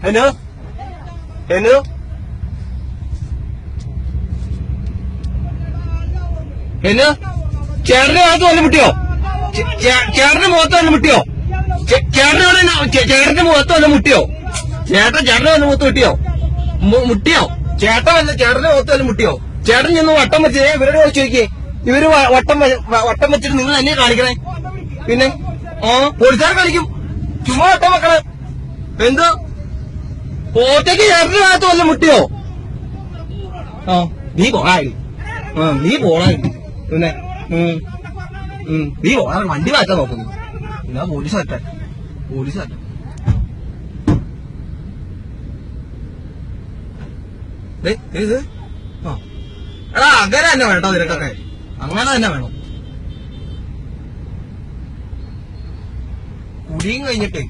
ഹെനു ഹെനു ഹെനു ചേട്ടന്റെ മുഖത്ത് വല്ല മുട്ടിയോ? ചേട്ടന്റെ മുഖത്ത് വല്ല മുട്ടിയോ? ചേട്ടന്റെ മുഖത്ത് വല്ല മുട്ടിയോ? ചേട്ടന്റെ വല്ല മുഖത്ത് മുട്ടിയോ? മുട്ടിയോ? ചേട്ടന്റെ മുഖത്ത് വല്ല മുട്ടിയോ? ചേട്ടൻ ചെന്ന് വട്ടം വെച്ച് ഇവരോട് ചോദിക്കേ. ഇവര് വട്ടം വെച്ചിട്ട് നിങ്ങൾ തന്നെ കാണിക്കണേ. പിന്നെ പോലീസുകാർ കളിക്കും. ചുമ്മാ വട്ടം വെക്കണേ. എന്തോ പോത്തേക്ക് ചേട്ടന്റെ ഭാഗത്ത് വല്ല മുട്ടിയോ? നീ പോളായി. നീ പോളായി. പിന്നെ നീ പോളാ വണ്ടി മാറ്റാൻ നോക്കുന്നു. എന്നാ പോലീസ് മാറ്റാൻ. ഇത് എടാ അങ്ങനെ തന്നെ വേട്ടോ നിനക്കൊക്കെ. അങ്ങനെ തന്നെ വേണം. കുടിയും കഴിഞ്ഞിട്ടേ